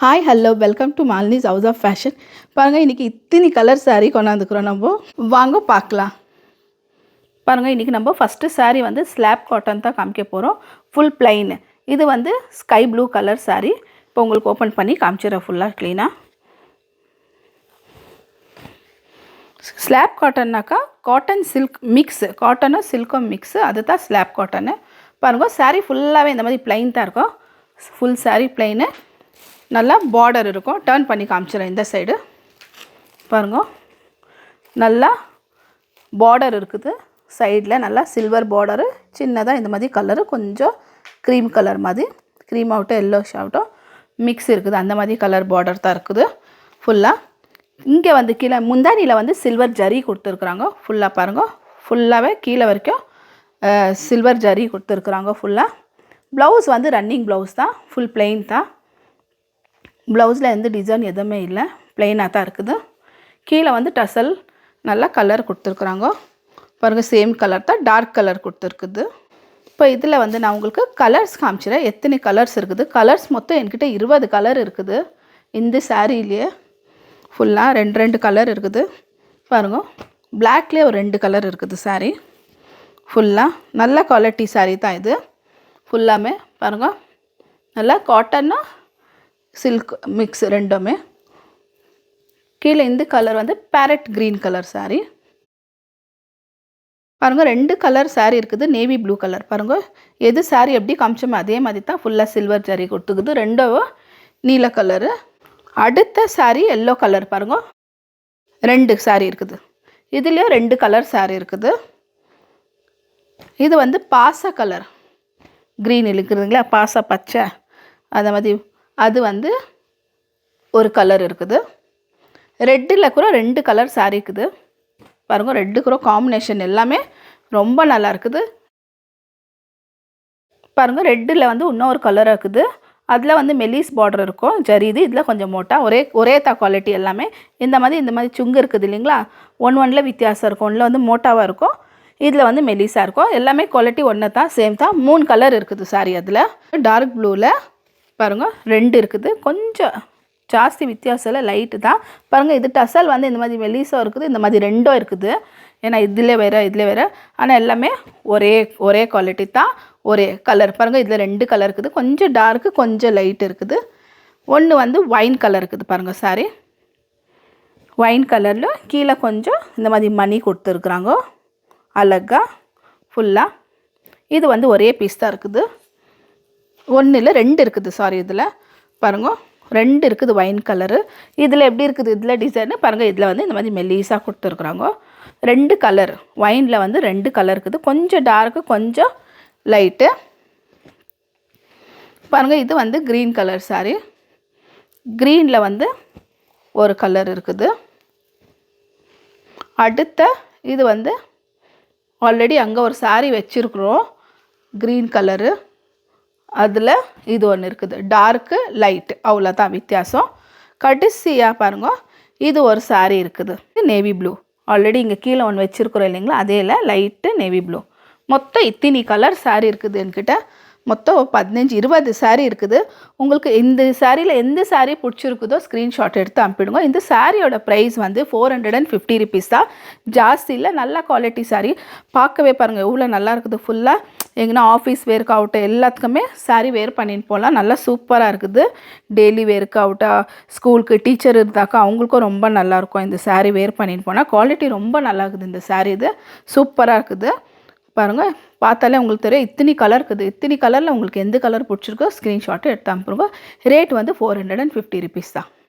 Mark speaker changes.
Speaker 1: Hi hello welcome to Malini's house of fashion. பாருங்கள், இன்றைக்கி இத்தனை கலர் சாரீ கொண்டாந்துக்கிறோம். நம்ம வாங்க பார்க்கலாம். பாருங்கள், இன்றைக்கி நம்ம ஃபஸ்ட்டு சாரீ வந்து ஸ்லாப் காட்டன் தான் காமிக்க போகிறோம். Full plain. இது வந்து ஸ்கை ப்ளூ கலர் சாரீ. இப்போ உங்களுக்கு ஓப்பன் பண்ணி காமிச்சிடறேன் ஃபுல்லாக க்ளீனாக. ஸ்லாப் காட்டன்னாக்கா காட்டன் சில்க் மிக்ஸு, காட்டனும் சில்க்கும் மிக்ஸு, அதுதான் ஸ்லாப் காட்டனு. பாருங்கள், சாரீ ஃபுல்லாகவே இந்த மாதிரி பிளைன் தான் இருக்கும். ஃபுல் சாரீ பிளைனு, நல்லா பார்டர் இருக்கும். டர்ன் பண்ணி காமிச்சிடறேன். இந்த சைடு பாருங்க, நல்லா பார்டர் இருக்குது. சைடில் நல்லா சில்வர் பார்டரு, சின்னதாக இந்த மாதிரி கலரு, கொஞ்சம் க்ரீம் கலர் மாதிரி, க்ரீம் ஆகட்டும் எல்லோஷ் ஆகட்டும் மிக்ஸ் இருக்குது. அந்த மாதிரி கலர் பார்டர் தான் இருக்குது ஃபுல்லாக. இங்கே வந்து கீழே முந்தானியில் வந்து சில்வர் ஜரி கொடுத்துருக்குறாங்க. ஃபுல்லாக பாருங்கள், ஃபுல்லாகவே கீழே வரைக்கும் சில்வர் ஜரி கொடுத்துருக்குறாங்க ஃபுல்லாக. ப்ளவுஸ் வந்து ரன்னிங் ப்ளவுஸ் தான், ஃபுல் பிளெயின் தான். ப்ளவுஸில் எந்த டிசைன் எதுவுமே இல்லை, ப்ளெயினாக தான் இருக்குது. கீழே வந்து டசல் நல்லா கலர் கொடுத்துருக்குறாங்க. பாருங்கள், சேம் கலர் தான், டார்க் கலர் கொடுத்துருக்குது. இப்போ இதில் வந்து நான் உங்களுக்கு கலர்ஸ் காமிச்சிடறேன். எத்தனை கலர்ஸ் இருக்குது. கலர்ஸ் மொத்தம் என்கிட்ட 20 கலர் இருக்குது. இந்த சாரீலேயே ஃபுல்லாக 2 கலர் இருக்குது. பாருங்கள், பிளாக்லேயே ஒரு 2 கலர் இருக்குது சாரீ. ஃபுல்லாக நல்ல குவாலிட்டி சாரீ தான் இது. ஃபுல்லாமே பாருங்கள், நல்லா காட்டன்னா சில்க் மிக்ஸ் ரெண்டுமே. கீழே இந்த கலர் வந்து பேரட் க்ரீன் கலர் சாரீ. பாருங்கள், 2 கலர் சாரீ இருக்குது. Navy blue colour. பாருங்கள், எது சாரீ எப்படி காமிச்சோமோ அதே மாதிரி தான் ஃபுல்லாக சில்வர் ஜரி கொடுத்துக்குது. 2 நீல கலரு. அடுத்த சாரீ எல்லோ கலர். பாருங்கள், 2 சாரீ இருக்குது. இதுலேயும் 2 கலர் சாரீ இருக்குது. இது வந்து பாச கலர் க்ரீன் இருக்குதுங்களா, பாச பச்சை அந்த மாதிரி, அது வந்து ஒரு கலர் இருக்குது. ரெட்டில் கூட 2 கலர் சாரீ இருக்குது. பாருங்கள், ரெட்டு கூட காம்பினேஷன் எல்லாமே ரொம்ப நல்லா இருக்குது. பாருங்கள், ரெட்டில் வந்து இன்னொரு கலர் இருக்குது. அதில் வந்து மெலிஸ் பார்டர் இருக்கும் ஜரிது. இதில் கொஞ்சம் மோட்டா, ஒரே குவாலிட்டி எல்லாமே. இந்த மாதிரி சுங்கு இருக்குது இல்லைங்களா, ஒன்றில் வித்தியாசம் இருக்கும். ஒன்றில் வந்து மோட்டாவாக இருக்கும், இதில் வந்து மெலிஸாக இருக்கும். எல்லாமே குவாலிட்டி ஒன்று தான், சேம் தான். 3 கலர் இருக்குது சாரீ. அதில் டார்க் ப்ளூவில் பாருங்கள் 2 இருக்குது. கொஞ்சம் ஜாஸ்தி வித்தியாசம் இல்லை, லைட்டு தான். பாருங்கள், இது டசல் வந்து இந்த மாதிரி மெலிஸாக இருக்குது, இந்த மாதிரி 2 இருக்குது. ஏன்னா இதில் வேறு இதில் வேறு, ஆனால் எல்லாமே ஒரே குவாலிட்டி தான், ஒரே கலர். பாருங்கள், இதில் 2 கலர் இருக்குது. கொஞ்சம் டார்க்கு, கொஞ்சம் லைட் இருக்குது. ஒன்று வந்து ஒயின் கலர் இருக்குது. பாருங்கள், சாரி ஒயின் கலரில் கீழே கொஞ்சம் இந்த மாதிரி மணி கொடுத்துருக்குறாங்க அழகா ஃபுல்லாக. இது வந்து ஒரே பீஸ் தான் இருக்குது. 1 இல்லை 2 இருக்குது சாரி. இதில் பாருங்கள் 2 இருக்குது ஒயின் கலரு. இதில் எப்படி இருக்குது, இதில் டிசைனு பாருங்கள். இதில் வந்து இந்த மாதிரி மெல்லிஸாக கொடுத்துருக்குறாங்க. 2 கலர் ஒயினில் வந்து 2 கலர் இருக்குது. கொஞ்சம் டார்க்கு, கொஞ்சம் லைட்டு. பாருங்கள், இது வந்து க்ரீன் கலர் சாரி. க்ரீனில் வந்து ஒரு கலர் இருக்குது. அடுத்த இது வந்து ஆல்ரெடி அங்கே ஒரு சாரி வச்சுருக்குறோம் க்ரீன் கலரு. அதில் இது ஒன்று இருக்குது, டார்க்கு லைட்டு, அவ்வளோதான் வித்தியாசம். கடைசியாக பாருங்கள், இது ஒரு சாரீ இருக்குது நேவி ப்ளூ. ஆல்ரெடி இங்கே கீழே ஒன்று வச்சுருக்குறோம் இல்லைங்களா, அதே லைட்டு நேவி ப்ளூ. மொத்தம் இத்தனை கலர் சாரீ இருக்குது என்கிட்ட. மொத்தம் 15-20 சாரீ இருக்குது. உங்களுக்கு இந்த சாரியில் எந்த சாரீ பிடிச்சிருக்குதோ ஸ்க்ரீன்ஷாட் எடுத்து அனுப்பிடுங்க. இந்த சாரியோட ப்ரைஸ் வந்து 450 ருபீஸ் தான், ஜாஸ்தி இல்லை. நல்ல குவாலிட்டி சாரீ. பார்க்கவே பாருங்கள் எவ்வளோ நல்லா இருக்குது. ஃபுல்லாக எங்கன்னா ஆஃபீஸ் வேர்க்கு அவுட்டு எல்லாத்துக்குமே சாரீ வேர் பண்ணிட்டு போகலாம். நல்லா சூப்பராக இருக்குது. டெய்லி வேர்க்கு அவுட்டா, ஸ்கூலுக்கு டீச்சர் இருந்தாக்கா அவங்களுக்கும் ரொம்ப நல்லாயிருக்கும் இந்த சாரீ வேர் பண்ணிட்டு போனால். குவாலிட்டி ரொம்ப நல்லா இருக்குது இந்த சாரீ. இது சூப்பராக இருக்குது. பாருங்கள், பார்த்தாலே உங்களுக்கு தெரியும் இத்தனை கலர் இருக்குது. இத்தனை கலரில் உங்களுக்கு எந்த கலர் பிடிச்சிருக்கோ ஸ்க்ரீன்ஷாட்டு எடுத்து அனுப்புங்க. ரேட் வந்து 450 ருபீஸ் தான்.